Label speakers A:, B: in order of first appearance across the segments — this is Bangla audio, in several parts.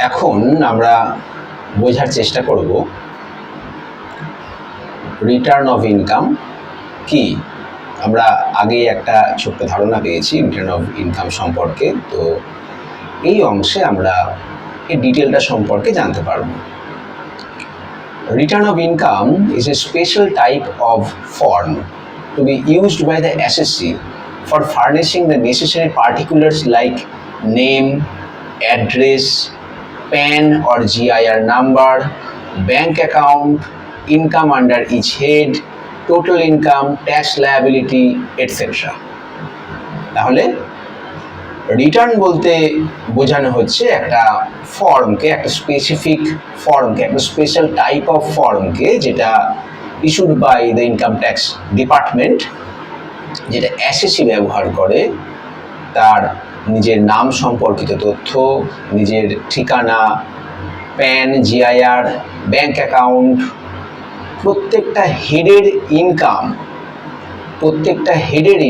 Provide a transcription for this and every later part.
A: এখন আমরা বোঝার চেষ্টা করব রিটার্ন অফ ইনকাম কি। আমরা আগেই একটা ছোট্ট ধারণা পেয়েছি রিটার্ন অফ ইনকাম সম্পর্কে, তো এই অংশে আমরা এই ডিটেলটা সম্পর্কে জানতে পারব। Return of income is a special type of form to be used by the SSC for furnishing the necessary particulars like name, address, PAN or GIR number, bank account, income under each head, total income, tax liability, etc. তাহলে রিটার্ন বলতে বোঝানো হচ্ছে একটা ফর্মকে, একটা স্পেসিফিক ফর্মকে, একটা স্পেশাল টাইপ অফ ফর্মকে, যেটা issued by the income tax department, যেটা এসএসসি ব্যবহার করে তার নিজের নাম সম্পর্কিত তথ্য, নিজের ঠিকানা, প্যান, জিআইআর, ব্যাংক অ্যাকাউন্ট, প্রত্যেকটা হেডের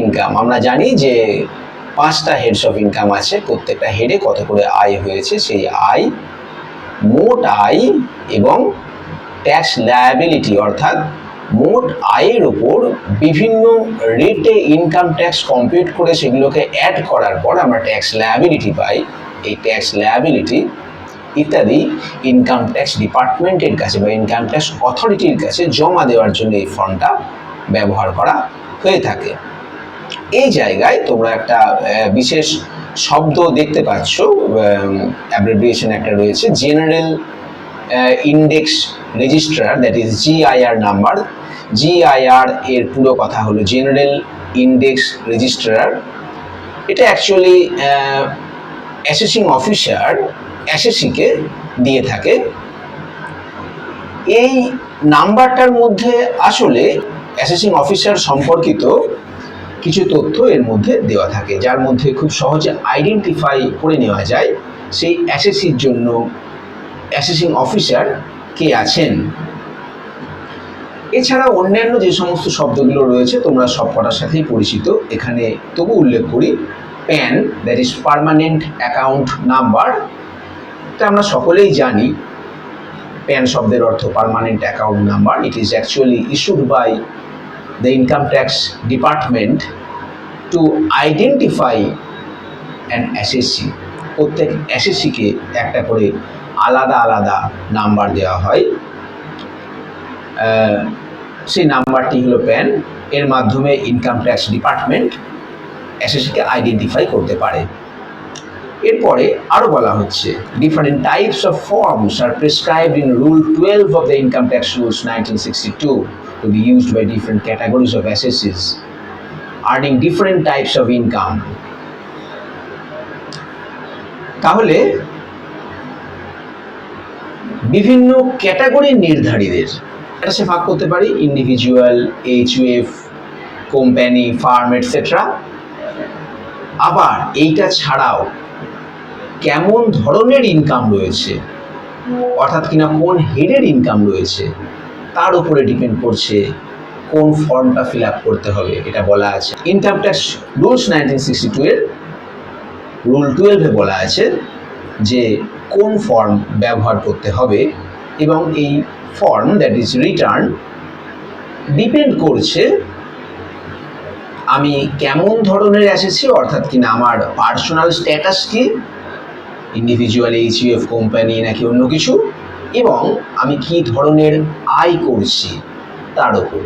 A: ইনকাম। আমরা জানি যে 5টা হেডস অফ ইনকাম আছে, প্রত্যেকটা হেডে কত করে আয় হয়েছে, সেই আয়, মোট আয় এবং ট্যাক্স লায়াবিলিটি, অর্থাৎ মোট আয়ের উপর বিভিন্ন রেটে ইনকাম ট্যাক্স কম্পিউট করে সেগুলোকে অ্যাড করার পর আমরা ট্যাক্স লায়াবিলিটি পাই। এই ট্যাক্স লায়াবিলিটি ইত্যাদি ইনকাম ট্যাক্স ডিপার্টমেন্টের কাছে বা ইনকাম ট্যাক্স অথরিটির কাছে জমা দেওয়ার জন্য এই ফর্মটা ব্যবহার করা হয়ে থাকে। এই জায়গায় তোমরা একটা বিশেষ শব্দ দেখতে পাচ্ছ, অ্যাব্রিভিয়েশন একটা রয়েছে, general index registrar, that is GIR number. GIR এর পুরো কথা হলো জেনারেল ইন্ডেক্স রেজিস্ট্রার। এটা অ্যাকচুয়ালি অ্যাসেসিং অফিসার এসএসসিকে দিয়ে থাকে। এই নাম্বারটার মধ্যে আসলে অ্যাসেসিং অফিসার সম্পর্কিত কিছু তথ্য এর মধ্যে দেওয়া থাকে, যার মধ্যে খুব সহজে আইডেন্টিফাই করে নেওয়া যায় সেই অ্যাসেসির জন্য অ্যাসেসিং অফিসার কে আছেন। এছাড়া অন্যান্য যে সমস্ত শব্দগুলো রয়েছে তোমরা সব কটার সাথেই পরিচিত, এখানে তবু উল্লেখ করি PAN, that is permanent account number. এটা আমরা সকলেই জানি, প্যান শব্দের অর্থ permanent account number. It is actually issued by the income tax department to identify an SSC. প্রত্যেক এসএসসিকে একটা করে আলাদা আলাদা নাম্বার দেওয়া হয়, সেই নাম্বারটি হলো প্যান। এর মাধ্যমে ইনকাম ট্যাক্স ডিপার্টমেন্ট এসএসসিকে আইডেন্টিফাই করতে পারে। এরপরে আরও বলা হচ্ছে different types of forms are prescribed in rule 12 of the income tax rules 1962 to be used by different categories of assessees earning different types of income. তাহলে বিভিন্ন ক্যাটাগরির নির্ধারীদের এটা সে ভাগ করতে পারি, individual, HUF, company, farm, etcetera. আবার এইটা ছাড়াও কেমন ধরনের ইনকাম রয়েছে, অর্থাৎ কিনা কোন হেডের ইনকাম রয়েছে, তার উপরে ডিপেন্ড করছে কোন ফর্মটা ফিল আপ করতে হবে। এটা বলা আছে ইনকাম ট্যাক্স রুলস 1962 এর রুল 12 এ বলা আছে যে কোন ফর্ম ব্যবহার করতে হবে, এবং এই form, that is written, depend করছে আমি কেমন ধরনের এসেছি, অর্থাৎ কিনা আমার পার্সোনাল স্ট্যাটাস কি, ইন্ডিভিজুয়াল, এইচইউএফ, কোম্পানি নাকি অন্য কিছু, এবং আমি কি ধরনের আয় করছি তার উপর।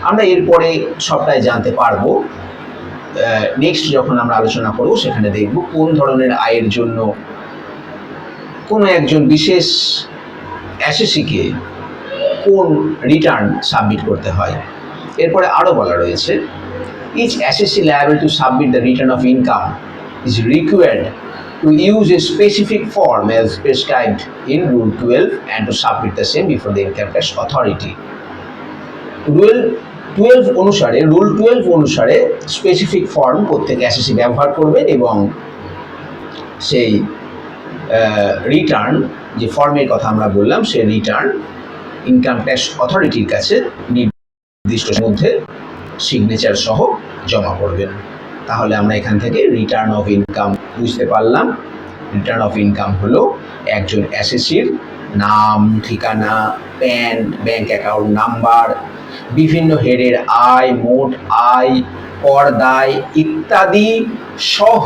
A: আমরা এরপরে সবটাই জানতে পারবো, নেক্সট যখন আমরা আলোচনা করব সেখানে দেখব কোন ধরনের আয়ের জন্য কোনো একজন বিশেষ এসএসসিকে কোন রিটার্ন সাবমিট করতে হয়। এরপরে আরও বলা রয়েছে each SSC liable to submit the return of income is required to use a specific form as prescribed in Rule 12 and to submit the same before the income tax authority. Rule 12 অনুসারে স্পেসিফিক ফর্ম প্রত্যেক এসএসসি ব্যবহার করবেন, এবং সেই রিটার্ন, যে ফর্মের কথা আমরা বললাম, সেই রিটার্ন ইনকাম ট্যাক্স অথরিটির কাছে নির্দিষ্ট মধ্যে সিগনেচার সহ জমা করবেন। তাহলে আমরা এখান থেকে রিটার্ন অফ ইনকাম বুঝতে পারলাম। রিটার্ন অফ ইনকাম হলো একজন অ্যাসেসির নাম, ঠিকানা, প্যান, ব্যাংক অ্যাকাউন্ট নাম্বার, বিভিন্ন হেডের আয়, মোট আয়, কর দায় ইত্যাদি সহ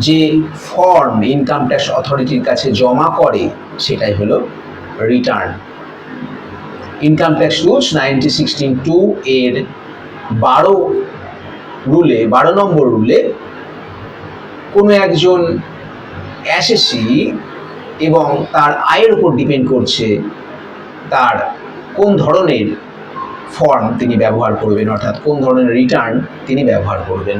A: যে ফর্ম ইনকাম ট্যাক্স অথরিটির কাছে জমা করে সেটাই হলো রিটার্ন। ইনকাম ট্যাক্স রুলস 1916(2) এর 12 নম্বর রুলে কোনো একজন অ্যাসেসি এবং তার আয়ের উপর ডিপেন্ড করছে তার কোন ধরনের ফর্ম তিনি ব্যবহার করবেন, অর্থাৎ কোন ধরনের রিটার্ন তিনি ব্যবহার করবেন।